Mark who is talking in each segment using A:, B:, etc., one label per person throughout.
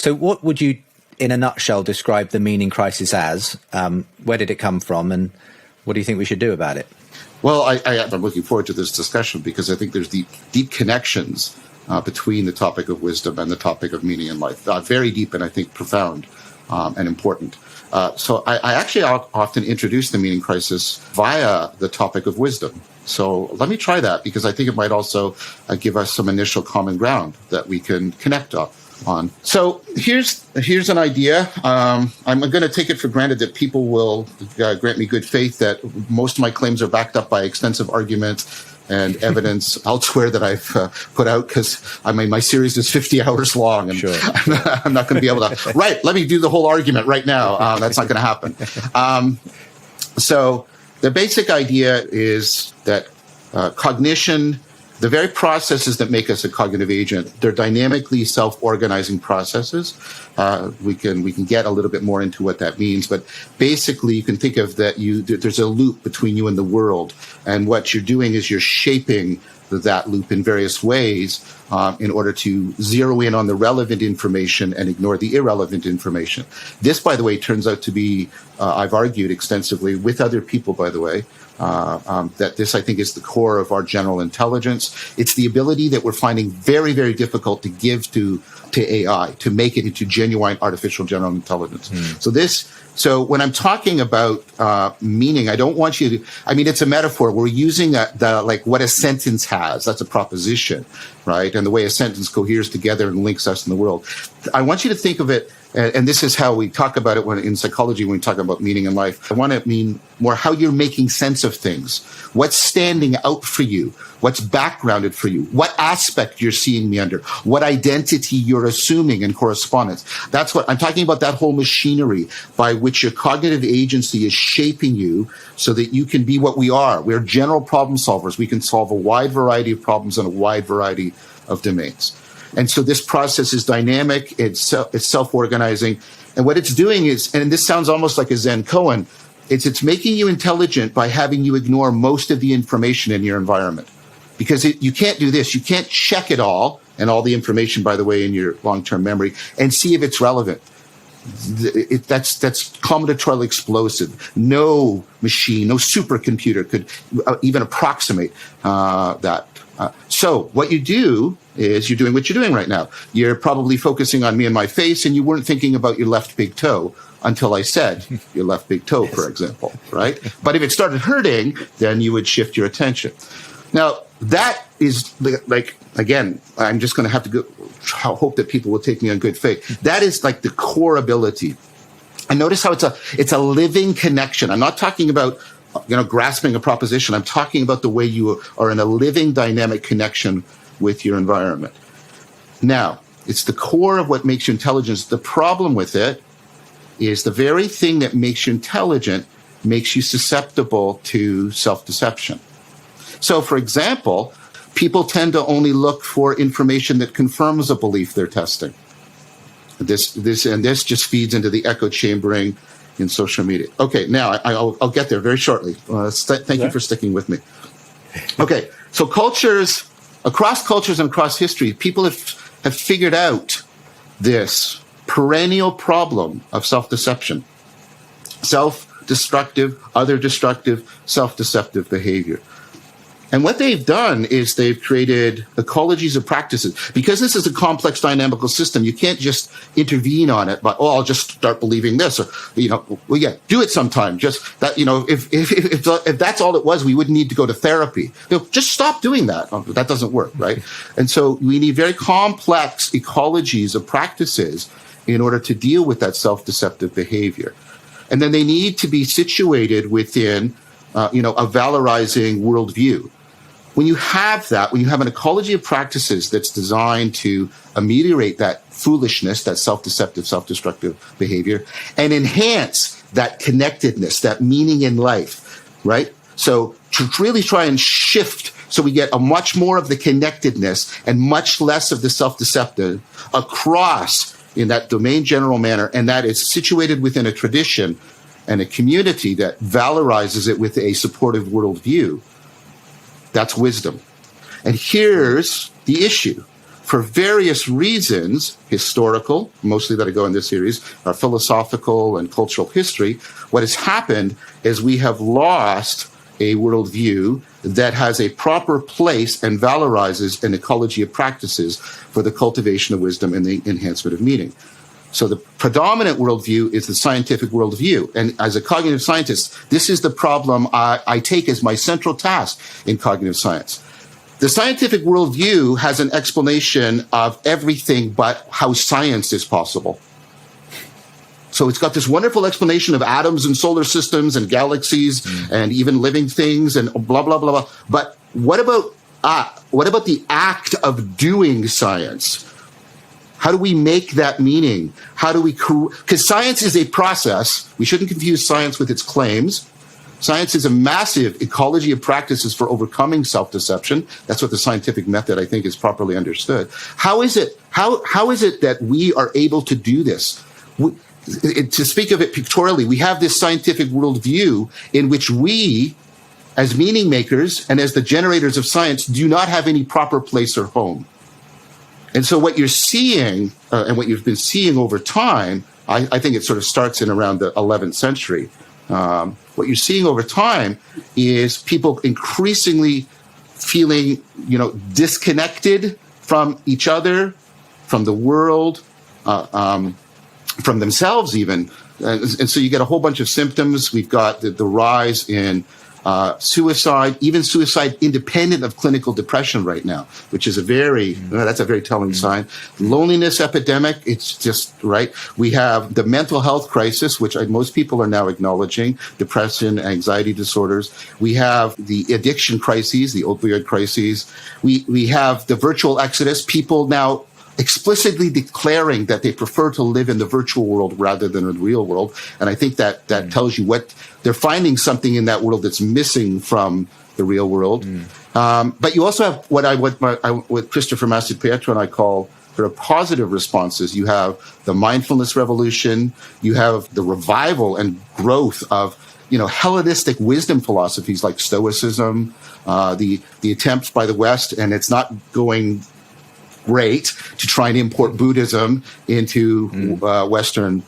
A: So what would you, in a nutshell, describe the meaning crisis as? Where did it come from, and what do you think we should do about it?
B: Well, I'm looking forward to this discussion because I think there's deep connections between the topic of wisdom and the topic of meaning in life. Very deep and I think profound and important. So I actually often introduce the meaning crisis via the topic of wisdom. So let me try that because I think it might also give us some initial common ground that we can connect on. So here's an idea. I'm going to take it for granted that people will grant me good faith that most of my claims are backed up by extensive argument and evidence elsewhere that I've put out because my series is 50 hours long and
A: sure.
B: I'm not going to be able to, right, let me do the whole argument right now. That's not going to happen. So the basic idea is that cognition, the very processes that make us a cognitive agent, they're dynamically self-organizing processes. We can get a little bit more into what that means, but basically you can think of that there's a loop between you and the world, and what you're doing is you're shaping that loop in various ways in order to zero in on the relevant information and ignore the irrelevant information. This, by the way, turns out to be, I've argued extensively with other people, by the way, that this, I think, is the core of our general intelligence. It's the ability that we're finding very, very difficult to give to AI, to make it into genuine artificial general intelligence. So when I'm talking about meaning, I don't want you to, it's a metaphor. We're using like what a sentence has. That's a proposition, right? And the way a sentence coheres together and links us in the world. I want you to think of it, and this is how we talk about it in psychology when we talk about meaning in life. I want to mean more how you're making sense of things. What's standing out for you? What's backgrounded for you? What aspect you're seeing me under? What identity you're assuming in correspondence? That's what I'm talking about, that whole machinery by which your cognitive agency is shaping you so that you can be what we are. We're general problem solvers. We can solve a wide variety of problems in a wide variety of domains. And so this process is dynamic, it's self-organizing. And what it's doing is, and this sounds almost like a Zen koan, it's making you intelligent by having you ignore most of the information in your environment. Because you can't do this. You can't check it all, and all the information, by the way, in your long-term memory, and see if it's relevant. That's combinatorially explosive. No machine, no supercomputer could even approximate that. So what you do is you're doing what you're doing right now. You're probably focusing on me and my face, and you weren't thinking about your left big toe until I said your left big toe, for example, right? But if it started hurting, then you would shift your attention. Now, that is like, again, I'm just going to have to go, hope that people will take me on good faith. That is like the core ability. And notice how it's a living connection. I'm not talking about grasping a proposition. I'm talking about the way you are in a living, dynamic connection with your environment. Now, it's the core of what makes you intelligent. The problem with it is the very thing that makes you intelligent makes you susceptible to self-deception. So, for example, people tend to only look for information that confirms a belief they're testing. This just feeds into the echo chambering in social media. Okay, now I'll get there very shortly. Thank you for sticking with me. Okay, so across cultures and across history, people have figured out this perennial problem of self-deception. Self-destructive, other-destructive, self-deceptive behavior. And what they've done is they've created ecologies of practices. Because this is a complex dynamical system, you can't just intervene on it by, I'll just start believing this, or, do it sometime. Just that, if that's all it was, we wouldn't need to go to therapy. Just stop doing that. That doesn't work, right? And so we need very complex ecologies of practices in order to deal with that self-deceptive behavior. And then they need to be situated within, a valorizing worldview. When you have that, when you have an ecology of practices that's designed to ameliorate that foolishness, that self-deceptive, self-destructive behavior, and enhance that connectedness, that meaning in life, right? So to really try and shift so we get a much more of the connectedness and much less of the self-deceptive across in that domain general manner, and that is situated within a tradition and a community that valorizes it with a supportive worldview. That's wisdom. And here's the issue. for various reasons, historical, mostly that I go in this series, philosophical and cultural history, what has happened is we have lost a worldview that has a proper place and valorizes an ecology of practices for the cultivation of wisdom and the enhancement of meaning. So the predominant worldview is the scientific worldview. And as a cognitive scientist, this is the problem I take as my central task in cognitive science. The scientific worldview has an explanation of everything but how science is possible. So it's got this wonderful explanation of atoms and solar systems and galaxies and even living things and blah, blah, blah, blah. But what about the act of doing science? How do we make that meaning? How do we, because science is a process. We shouldn't confuse science with its claims. Science is a massive ecology of practices for overcoming self-deception. That's what the scientific method, I think, is properly understood. How is it that we are able to do this? To speak of it pictorially, we have this scientific worldview in which we, as meaning makers and as the generators of science, do not have any proper place or home. And so what you're seeing, and what you've been seeing over time, I think it sort of starts in around the 11th century. What you're seeing over time is people increasingly feeling, disconnected from each other, from the world, from themselves even. And so you get a whole bunch of symptoms. We've got the rise in suicide, even suicide independent of clinical depression right now, which is that's a very telling sign. Loneliness epidemic, it's just right. We have the mental health crisis, which most people are now acknowledging, depression, anxiety disorders. We have the addiction crises, the opioid crises. We have the virtual exodus, people now explicitly declaring that they prefer to live in the virtual world rather than in the real world. And I think that tells you what they're finding, something in that world that's missing from the real world. But you also have what Christopher Massapietro and I call sort of positive responses. You have the mindfulness revolution. You have the revival and growth of Hellenistic wisdom philosophies like Stoicism, the attempts by the West, and it's not going great, to try and import Buddhism into Western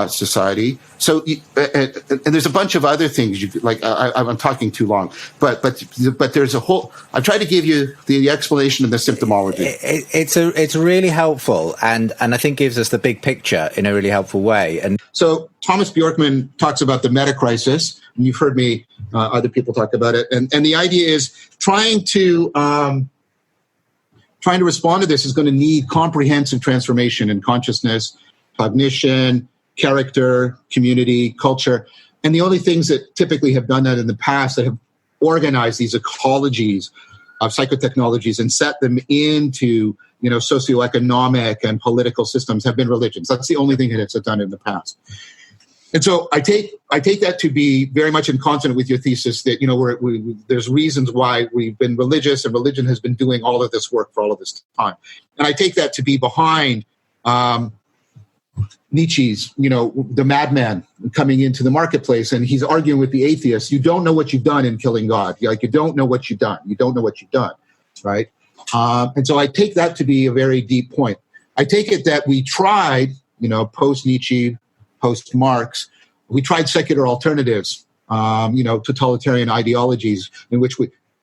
B: society. So, and there's a bunch of other things. I'm talking too long, but there's a whole. I've tried to give you the explanation of the symptomology.
A: It's really helpful, and I think gives us the big picture in a really helpful way. And
B: so Thomas Bjorkman talks about the meta crisis, and you've heard me, other people talk about it, and the idea is trying to respond to this is going to need comprehensive transformation in consciousness, cognition, character, community, culture. And the only things that typically have done that in the past, that have organized these ecologies of psychotechnologies and set them into, socioeconomic and political systems, have been religions. That's the only thing that it's done in the past. And so I take that to be very much in consonant with your thesis that, there's reasons why we've been religious, and religion has been doing all of this work for all of this time. And I take that to be behind Nietzsche's, the madman coming into the marketplace, and he's arguing with the atheists. You don't know what you've done in killing God. You don't know what you've done. You don't know what you've done, right? And so I take that to be a very deep point. I take it that we tried, post-Nietzsche, post-Marx, we tried secular alternatives, totalitarian ideologies in which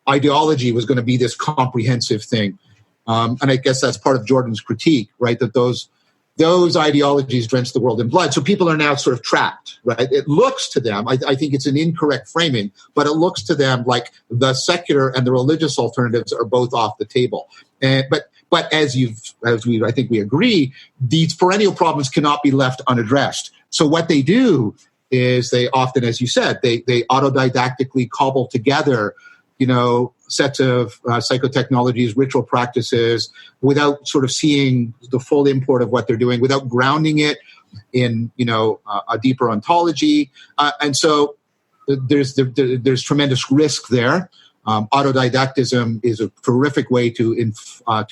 B: ideology was going to be this comprehensive thing. And I guess that's part of Jordan's critique, right? That those ideologies drench the world in blood. So people are now sort of trapped, right? It looks to them, I think it's an incorrect framing, but it looks to them like the secular and the religious alternatives are both off the table. But as I think we agree, these perennial problems cannot be left unaddressed. So what they do is they often, as you said, they autodidactically cobble together, sets of psychotechnologies, ritual practices, without sort of seeing the full import of what they're doing, without grounding it in, a deeper ontology. And so there's tremendous risk there. Autodidactism is a terrific way to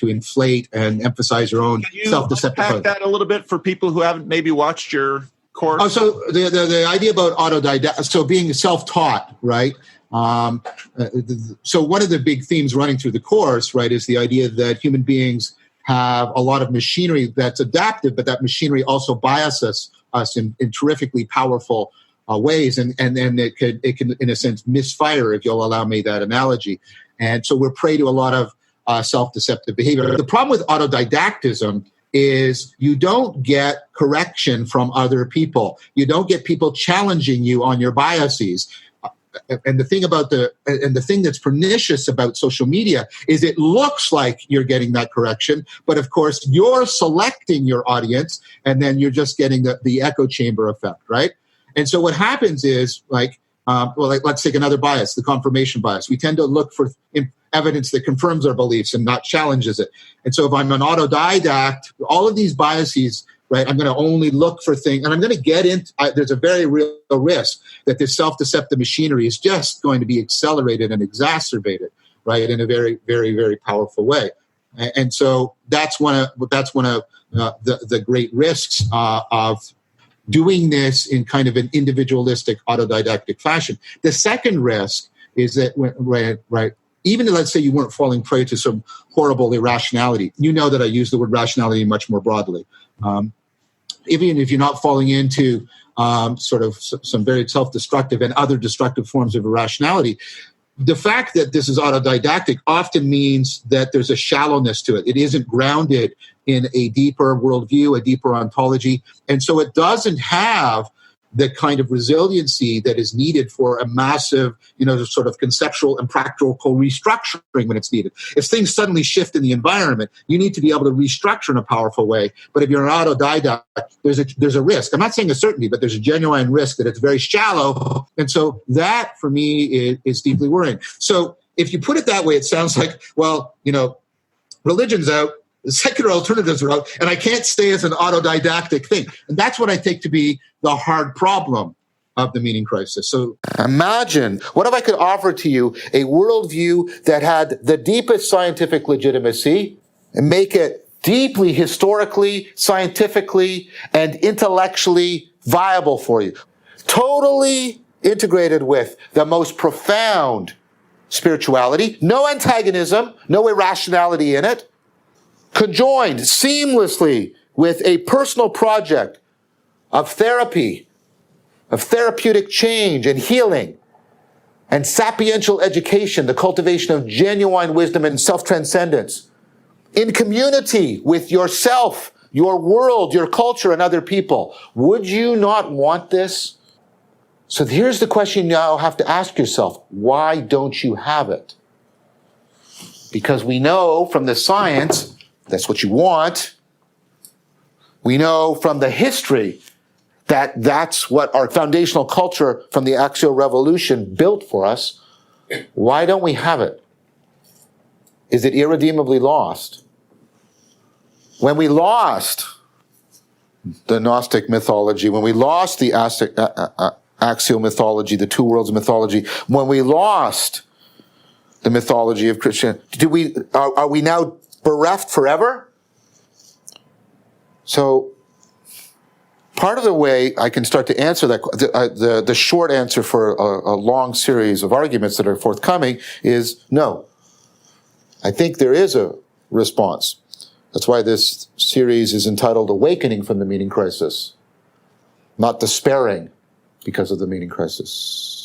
B: inflate and emphasize your own self-deceptive.
C: Can you unpack that a little bit for people who haven't maybe watched your course?
B: Oh, so the idea about autodidact, so being self-taught, right? So one of the big themes running through the course, right, is the idea that human beings have a lot of machinery that's adaptive, but that machinery also biases us in terrifically powerful ways, and it can in a sense misfire, if you'll allow me that analogy. And so we're prey to a lot of self-deceptive behavior. The problem with autodidactism is you don't get correction from other people. You don't get people challenging you on your biases. And the thing that's pernicious about social media is it looks like you're getting that correction, but of course you're selecting your audience, and then you're just getting the echo chamber effect, right? And so what happens is, let's take another bias, the confirmation bias. We tend to look for evidence that confirms our beliefs and not challenges it. And so if I'm an autodidact, all of these biases, right, I'm going to only look for things, and I'm going to get into, there's a very real risk that this self-deceptive machinery is just going to be accelerated and exacerbated, right, in a very, very, very powerful way. And so that's one of the great risks of doing this in kind of an individualistic, autodidactic fashion. The second risk is that, even let's say you weren't falling prey to some horrible irrationality. You know that I use the word rationality much more broadly. Even if you're not falling into sort of some very self-destructive and other destructive forms of irrationality, the fact that this is autodidactic often means that there's a shallowness to it. It isn't grounded in a deeper worldview, a deeper ontology. And so it doesn't have the kind of resiliency that is needed for a massive, sort of conceptual and practical restructuring when it's needed. If things suddenly shift in the environment, you need to be able to restructure in a powerful way. But if you're an autodidact, there's a risk. I'm not saying a certainty, but there's a genuine risk that it's very shallow. And so that, for me, is deeply worrying. So if you put it that way, it sounds like, religion's out, the secular alternatives are out, and I can't stay as an autodidactic thing. And that's what I take to be the hard problem of the meaning crisis. So
D: imagine, what if I could offer to you a worldview that had the deepest scientific legitimacy and make it deeply historically, scientifically, and intellectually viable for you. Totally integrated with the most profound spirituality, no antagonism, no irrationality in it, conjoined seamlessly with a personal project of therapy, of therapeutic change and healing, and sapiential education, the cultivation of genuine wisdom and self-transcendence, in community with yourself, your world, your culture, and other people. Would you not want this? So here's the question you now have to ask yourself. Why don't you have it? Because we know from the science that's what you want. We know from the history that that's what our foundational culture from the Axial Revolution built for us. Why don't we have it? Is it irredeemably lost? When we lost the Gnostic mythology, when we lost the axial mythology, the two worlds mythology, when we lost the mythology of Christianity, are we now bereft forever? So part of the way I can start to answer that, the short answer for a long series of arguments that are forthcoming is no. I think there is a response. That's why this series is entitled Awakening from the Meaning Crisis, not despairing because of the meaning crisis.